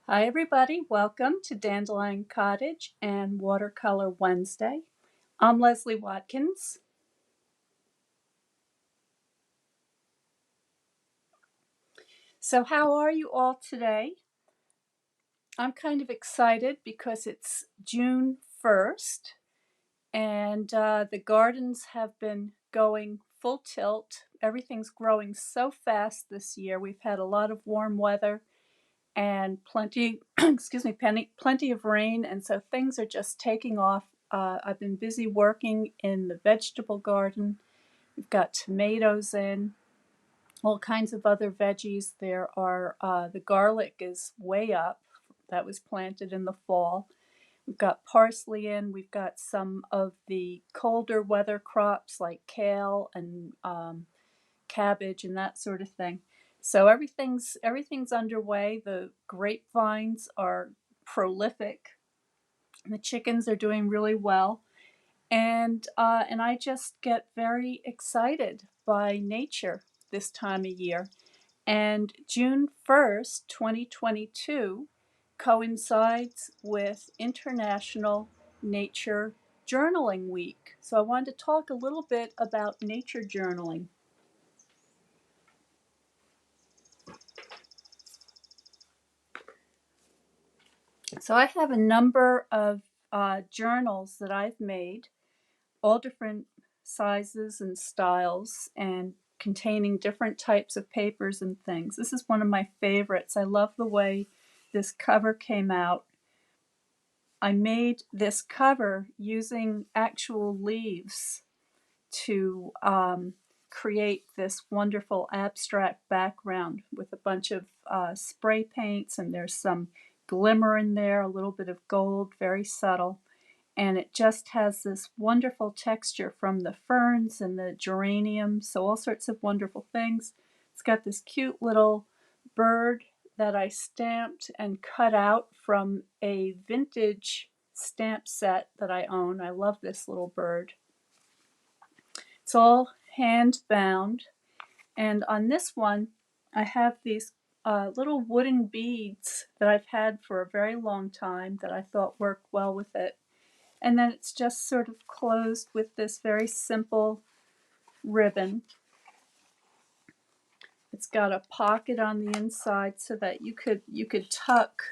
Hi everybody, welcome to Dandelion Cottage and Watercolor Wednesday. I'm Leslie Watkins. So how are you all today? I'm kind of excited because it's June 1st and the gardens have been going full tilt. Everything's growing so fast this year. We've had a lot of warm weather and plenty, excuse me, plenty of rain, and so things are just taking off. I've been busy working in the vegetable garden. We've got tomatoes in, all kinds of other veggies. There are the garlic is way up. That was planted in the fall. We've got parsley in. We've got some of the colder weather crops like kale and cabbage and that sort of thing. So everything's underway. The grapevines are prolific. The chickens are doing really well, and I just get very excited by nature this time of year. And June 1st, 2022, coincides with International Nature Journaling Week. So I wanted to talk a little bit about nature journaling. So I have a number of journals that I've made, all different sizes and styles, and containing different types of papers and things. This is one of my favorites. I love the way this cover came out. I made this cover using actual leaves to create this wonderful abstract background with a bunch of spray paints, and there's some glimmer in there, a little bit of gold, very subtle. And it just has this wonderful texture from the ferns and the geraniums, so all sorts of wonderful things. It's got this cute little bird that I stamped and cut out from a vintage stamp set that I own. I love this little bird. It's all hand bound, and on this one I have these little wooden beads that I've had for a very long time that I thought worked well with it. And then it's just sort of closed with this very simple ribbon. It's got a pocket on the inside so that you could tuck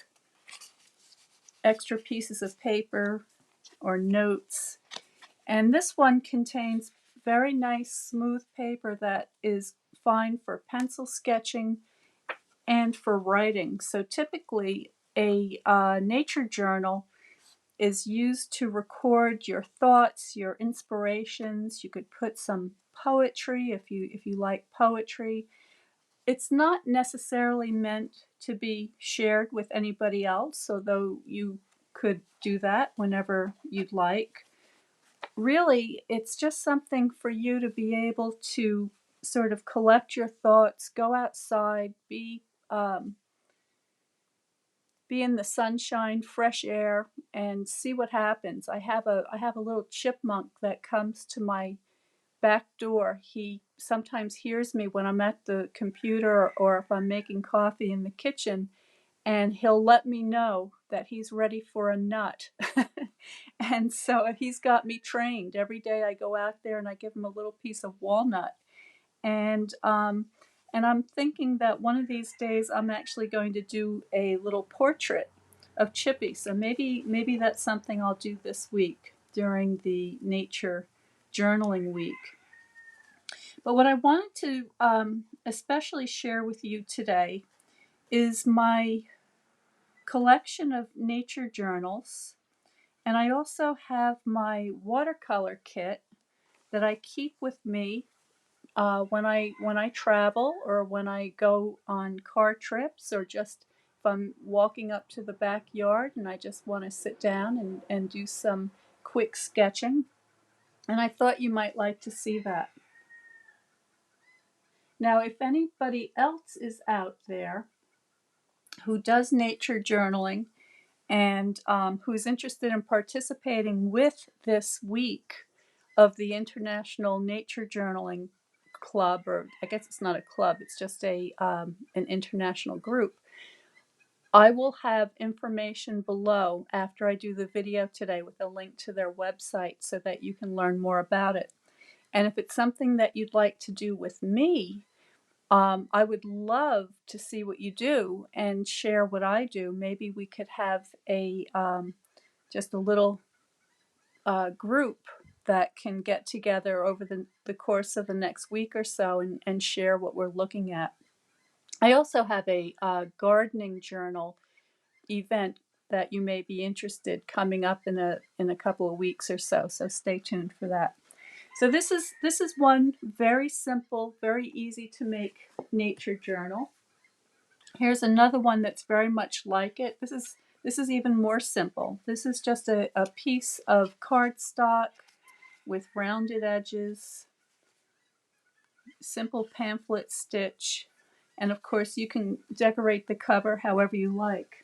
extra pieces of paper or notes. And this one contains very nice smooth paper that is fine for pencil sketching and for writing. So typically a nature journal is used to record your thoughts, your inspirations. You could put some poetry if you like poetry. It's not necessarily meant to be shared with anybody else, although you could do that whenever you'd like. Really, it's just something for you to be able to sort of collect your thoughts, go outside, be in the sunshine, fresh air, and see what happens. I have a little chipmunk that comes to my back door. He sometimes hears me when I'm at the computer or if I'm making coffee in the kitchen, and he'll let me know that he's ready for a nut. And so he's got me trained. Every day I go out there and I give him a little piece of walnut. And and I'm thinking that one of these days I'm actually going to do a little portrait of Chippy. So maybe that's something I'll do this week during the nature journaling week. But what I wanted to especially share with you today is my collection of nature journals. And I also have my watercolor kit that I keep with me when I travel or when I go on car trips, or just if I'm walking up to the backyard and I just want to sit down and do some quick sketching. And I thought you might like to see that. Now, if anybody else is out there who does nature journaling and who's interested in participating with this week of the International Nature Journaling Club, or I guess it's not a club, it's just an international group. I will have information below after I do the video today with a link to their website so that you can learn more about it. And if it's something that you'd like to do with me, I would love to see what you do and share what I do. Maybe we could have a just a little group that can get together over the course of the next week or so and share what we're looking at. I also have a gardening journal event that you may be interested coming up in a couple of weeks or so. So stay tuned for that. So this is one very simple, very easy to make nature journal. Here's another one that's very much like it. This is even more simple. This is just a piece of cardstock with rounded edges, simple pamphlet stitch, and of course you can decorate the cover however you like.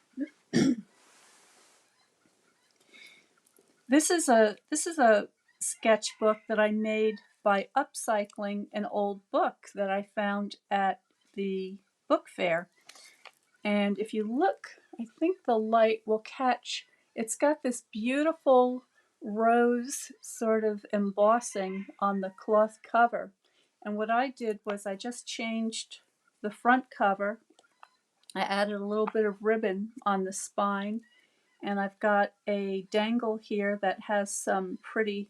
This is a sketchbook that I made by upcycling an old book that I found at the book fair. And if you look, I think the light will catch, it's got this beautiful rose sort of embossing on the cloth cover. And what I did was I just changed the front cover. I added a little bit of ribbon on the spine, and I've got a dangle here that has some pretty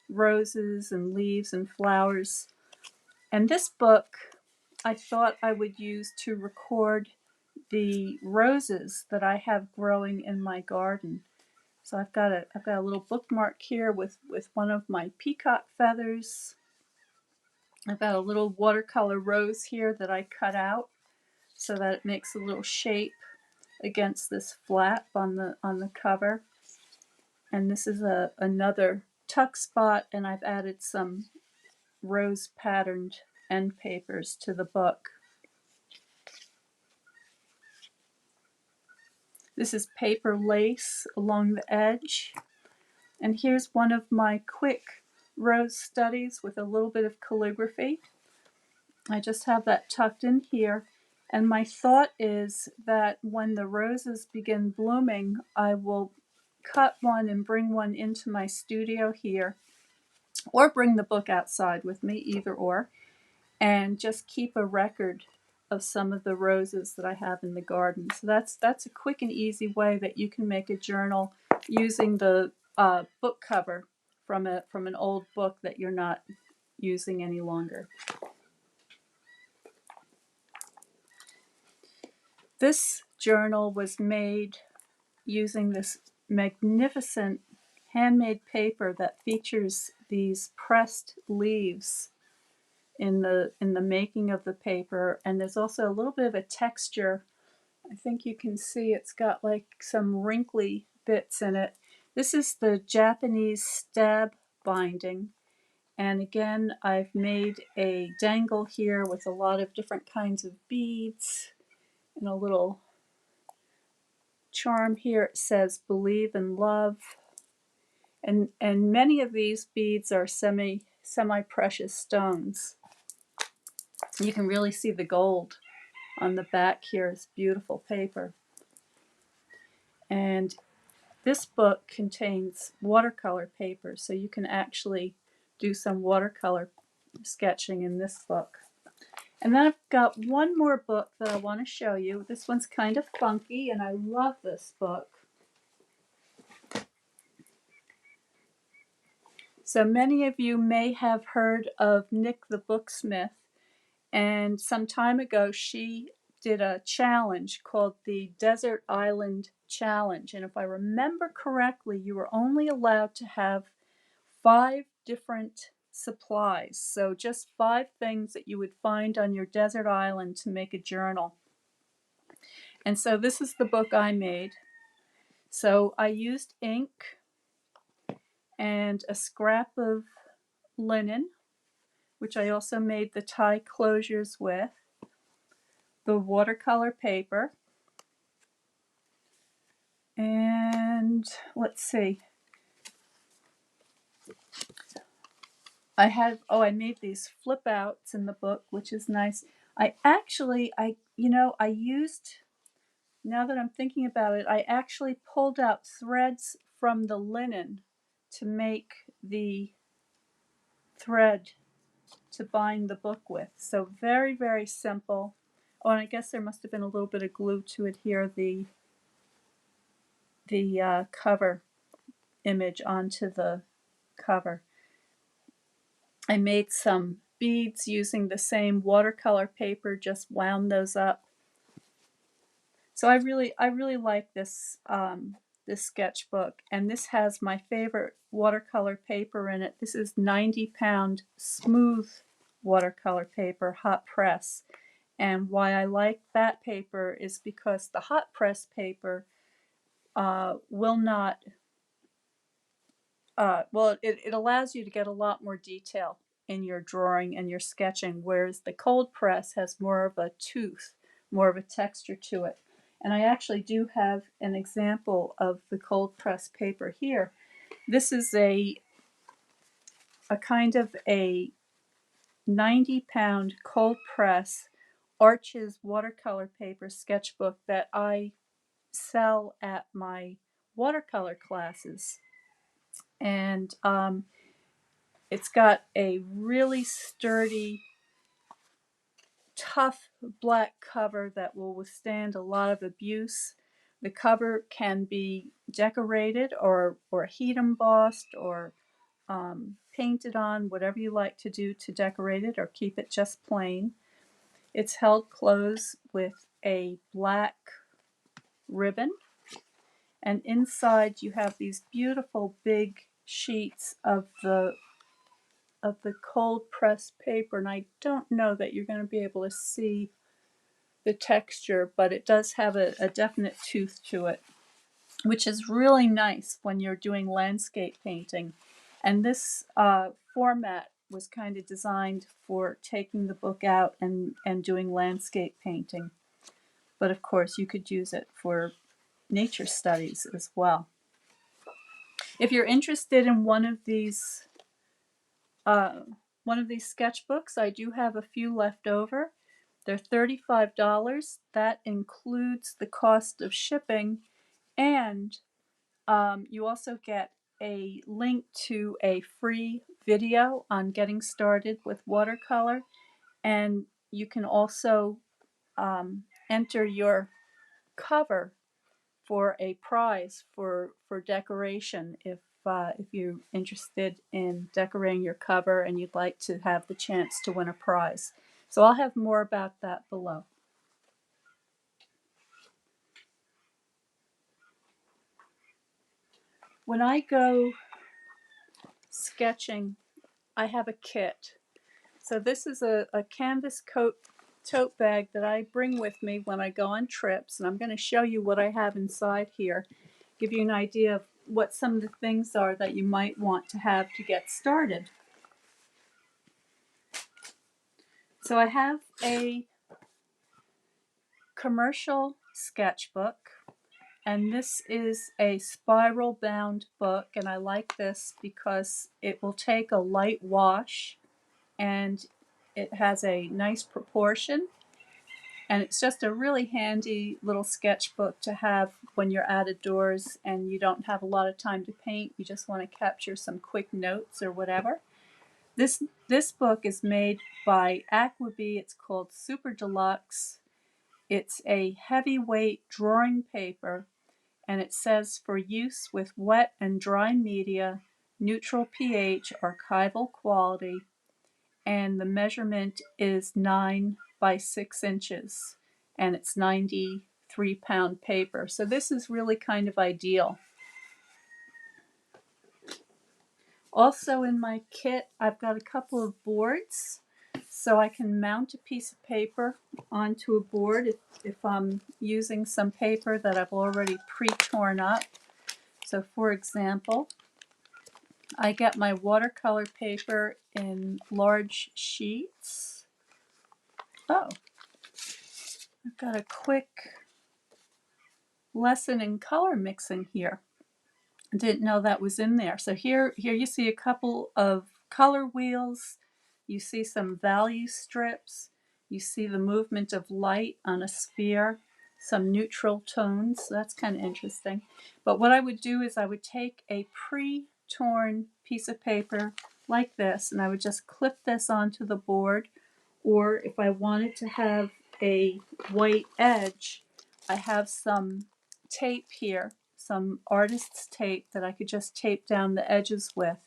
roses and leaves and flowers. And this book I thought I would use to record the roses that I have growing in my garden. So I've got a little bookmark here with one of my peacock feathers. I've got a little watercolor rose here that I cut out so that it makes a little shape against this flap on the cover. And this is another tuck spot, and I've added some rose patterned end papers to the book. This is paper lace along the edge. And here's one of my quick rose studies with a little bit of calligraphy. I just have that tucked in here. And my thought is that when the roses begin blooming, I will cut one and bring one into my studio here, or bring the book outside with me, either or, and just keep a record of some of the roses that I have in the garden. So that's a quick and easy way that you can make a journal using the book cover from an old book that you're not using any longer. This journal was made using this magnificent handmade paper that features these pressed leaves in the making of the paper, and there's also a little bit of a texture. I think you can see it's got like some wrinkly bits in it. This is the Japanese stab binding, and again I've made a dangle here with a lot of different kinds of beads and a little charm here. It says believe in love, and many of these beads are semi precious stones. You can really see the gold on the back here. Is beautiful paper. And this book contains watercolor paper, so you can actually do some watercolor sketching in this book. And then I've got one more book that I want to show you. This one's kind of funky, and I love this book. So many of you may have heard of Nick the Booksmith, and some time ago she did a challenge called the Desert Island Challenge. And if I remember correctly, you were only allowed to have 5 different supplies. So just 5 things that you would find on your desert island to make a journal. And so this is the book I made. So I used ink and a scrap of linen, which I also made the tie closures with, the watercolor paper, and let's see, I made these flip outs in the book, which is nice. I used now that I'm thinking about it, I actually pulled out threads from the linen to make the thread to bind the book with. So very, very simple. Oh, and I guess there must have been a little bit of glue to adhere the cover image onto the cover. I made some beads using the same watercolor paper, just wound those up. So I really like this this sketchbook, and this has my favorite watercolor paper in it. This is 90-pound smooth watercolor paper, hot press. And why I like that paper is because the hot press paper will not, well, it allows you to get a lot more detail in your drawing and your sketching, whereas the cold press has more of a tooth, more of a texture to it. And I actually do have an example of the cold press paper here. This is a kind of a 90-pound cold press Arches watercolor paper sketchbook that I sell at my watercolor classes. And it's got a really sturdy, tough black cover that will withstand a lot of abuse. The cover can be decorated or heat embossed or painted on, whatever you like to do to decorate it, or keep it just plain. It's held closed with a black ribbon, and inside you have these beautiful big sheets of the cold pressed paper, and I don't know that you're going to be able to see the texture, but it does have a definite tooth to it, which is really nice when you're doing landscape painting. And this format was kind of designed for taking the book out and doing landscape painting. But of course, you could use it for nature studies as well. If you're interested in one of these sketchbooks, I do have a few left over. They're $35. That includes the cost of shipping, and you also get a link to a free video on getting started with watercolor, and you can also enter your cover for a prize for decoration if you're interested in decorating your cover and you'd like to have the chance to win a prize. So I'll have more about that below. When I go sketching, I have a kit. So this is a canvas tote bag that I bring with me when I go on trips, and I'm going to show you what I have inside here, give you an idea of what some of the things are that you might want to have to get started. So I have a commercial sketchbook, and this is a spiral bound book, and I like this because it will take a light wash and it has a nice proportion, and it's just a really handy little sketchbook to have when you're out of doors and you don't have a lot of time to paint. You just want to capture some quick notes or whatever. This book is made by Aquabee. It's called Super Deluxe. It's a heavyweight drawing paper, and it says for use with wet and dry media, neutral pH, archival quality, and the measurement is 9 by 6 inches, and it's 93-pound paper. So this is really kind of ideal. Also in my kit, I've got a couple of boards, so I can mount a piece of paper onto a board if I'm using some paper that I've already pre-torn up. So for example, I get my watercolor paper in large sheets. Oh, I've got a quick lesson in color mixing here. I didn't know that was in there. So here you see a couple of color wheels. You see some value strips. You see the movement of light on a sphere. some neutral tones. So that's kind of interesting. But what I would do is I would take a pre-torn piece of paper like this, and I would just clip this onto the board. Or if I wanted to have a white edge, I have some tape here, some artist's tape that I could just tape down the edges with,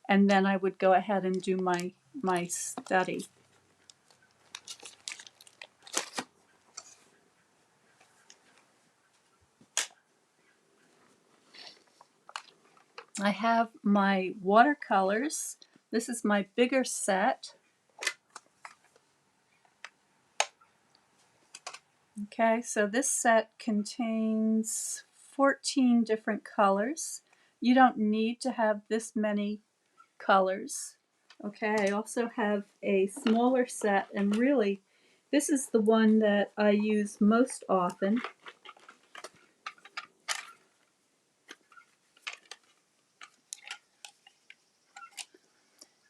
and then I would go ahead and do my study. I have my watercolors. This is my bigger set. Okay, so this set contains 14 different colors. You don't need to have this many colors. Okay, I also have a smaller set, and really this is the one that I use most often.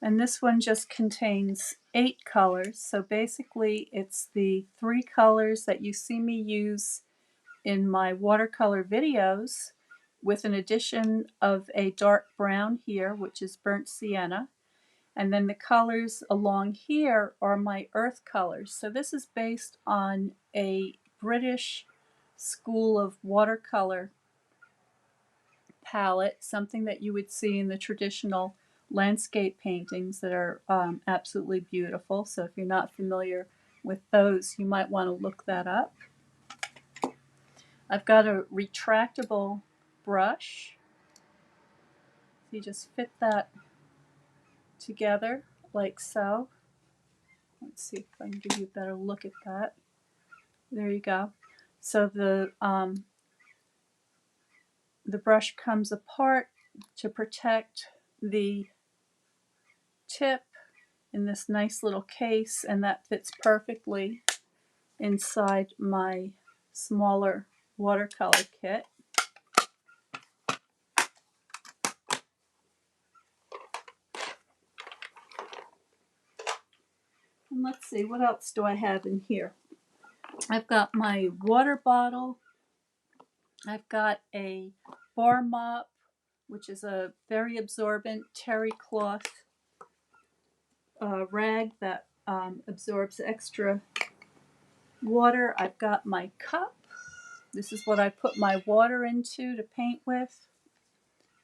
And this one just contains 8 colors. So basically it's the 3 colors that you see me use in my watercolor videos, with an addition of a dark brown here, which is burnt sienna. And then the colors along here are my earth colors. So this is based on a British school of watercolor palette, something that you would see in the traditional landscape paintings that are absolutely beautiful. So if you're not familiar with those, you might want to look that up. I've got a retractable brush. You just fit that together like so. Let's see if I can give you a better look at that. There you go. So the brush comes apart to protect the tip in this nice little case, and that fits perfectly inside my smaller watercolor kit. And let's see, what else do I have in here? I've got my water bottle. I've got a bar mop, which is a very absorbent terry cloth rag that absorbs extra water. I've got my cup. This is what I put my water into to paint with.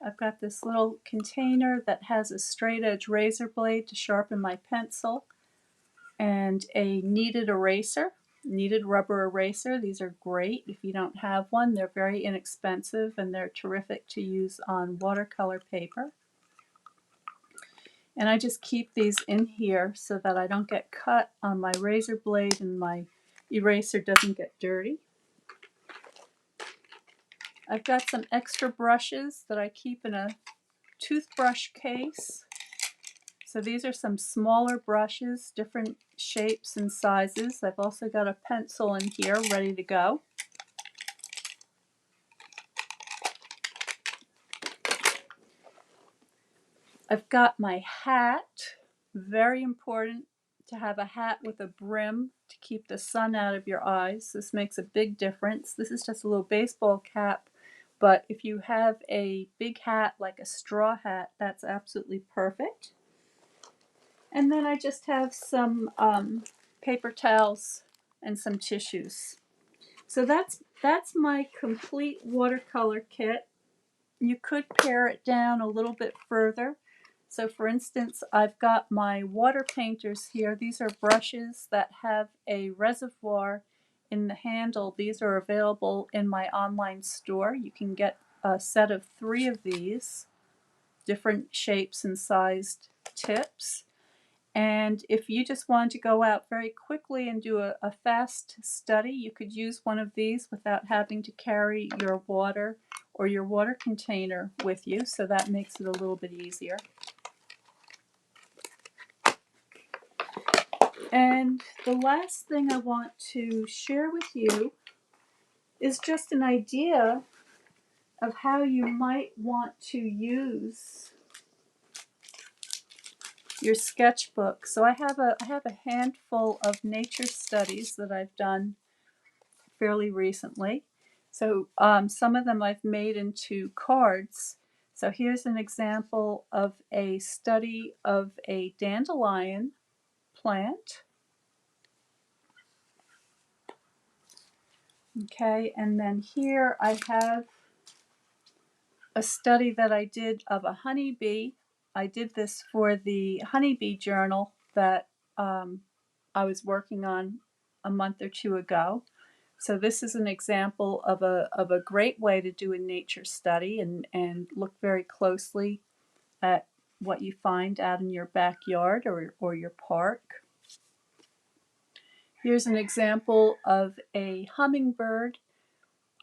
I've got this little container that has a straight edge razor blade to sharpen my pencil, and a kneaded eraser, kneaded rubber eraser. These are great if you don't have one. They're very inexpensive and they're terrific to use on watercolor paper. And I just keep these in here so that I don't get cut on my razor blade and my eraser doesn't get dirty. I've got some extra brushes that I keep in a toothbrush case. So these are some smaller brushes, different shapes and sizes. I've also got a pencil in here ready to go. I've got my hat. Very important to have a hat with a brim to keep the sun out of your eyes. This makes a big difference. This is just a little baseball cap, but if you have a big hat like a straw hat, that's absolutely perfect. And then I just have some paper towels and some tissues. So that's my complete watercolor kit. You could pare it down a little bit further. So for instance, I've got my water painters here. These are brushes that have a reservoir in the handle. These are available in my online store. You can get a set of 3 of these, different shapes and sized tips. And if you just wanted to go out very quickly and do a fast study, you could use one of these without having to carry your water or your water container with you, so that makes it a little bit easier. And the last thing I want to share with you is just an idea of how you might want to use your sketchbook. So I have a handful of nature studies that I've done fairly recently. So some of them I've made into cards. So here's an example of a study of a dandelion plant. Okay, and then here I have a study that I did of a honeybee. I did this for the honeybee journal that I was working on a month or two ago. So this is an example of a great way to do a nature study and look very closely at what you find out in your backyard or your park. Here's an example of a hummingbird.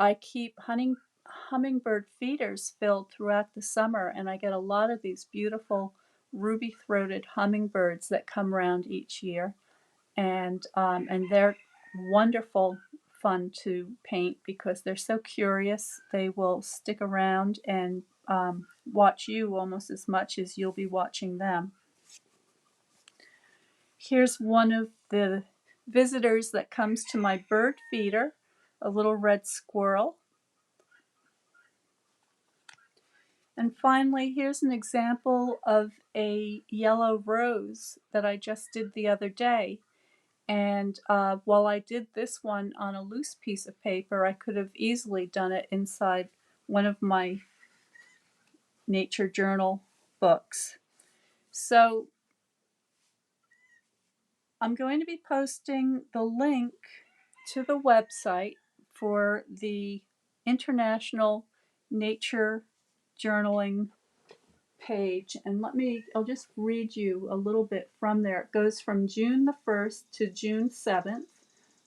I keep hummingbird feeders filled throughout the summer, and I get a lot of these beautiful ruby-throated hummingbirds that come around each year, and they're wonderful fun to paint because they're so curious. They will stick around and watch you almost as much as you'll be watching them. Here's one of the visitors that comes to my bird feeder, a little red squirrel. And finally, here's an example of a yellow rose that I just did the other day. And while I did this one on a loose piece of paper, I could have easily done it inside one of my nature journal books. So I'm going to be posting the link to the website for the International Nature Journaling page, and I'll just read you a little bit from there. It goes from June the 1st to June 7th.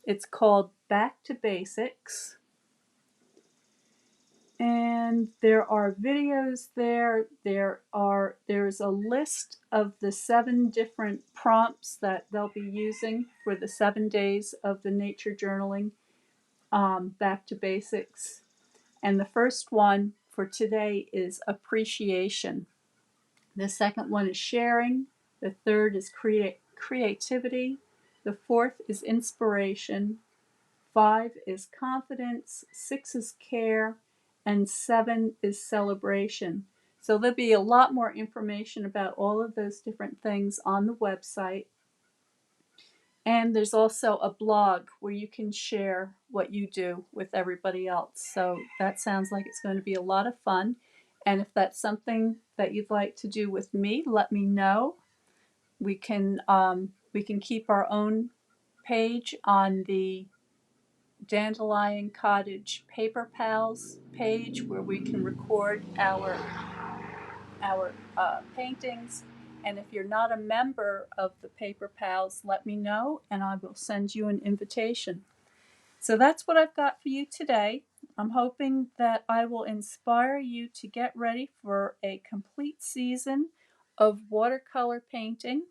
It's called Back to Basics. And there are videos there. There's a list of the 7 different prompts that they'll be using for the 7 days of the nature journaling, Back to Basics. And the first one for today is appreciation. The second one is sharing. The third is creativity. The fourth is inspiration. 5 is confidence. 6 is care. And 7 is celebration. So there'll be a lot more information about all of those different things on the website. And there's also a blog where you can share what you do with everybody else. So that sounds like it's going to be a lot of fun. And if that's something that you'd like to do with me, let me know. We can keep our own page on the Dandelion Cottage Paper Pals page where we can record our paintings. And if you're not a member of the Paper Pals, let me know and I will send you an invitation. So that's what I've got for you today. I'm hoping that I will inspire you to get ready for a complete season of watercolor painting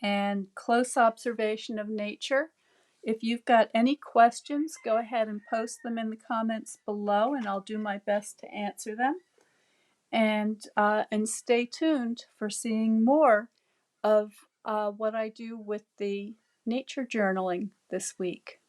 and close observation of nature. If you've got any questions, go ahead and post them in the comments below and I'll do my best to answer them. And stay tuned for seeing more of what I do with the nature journaling this week.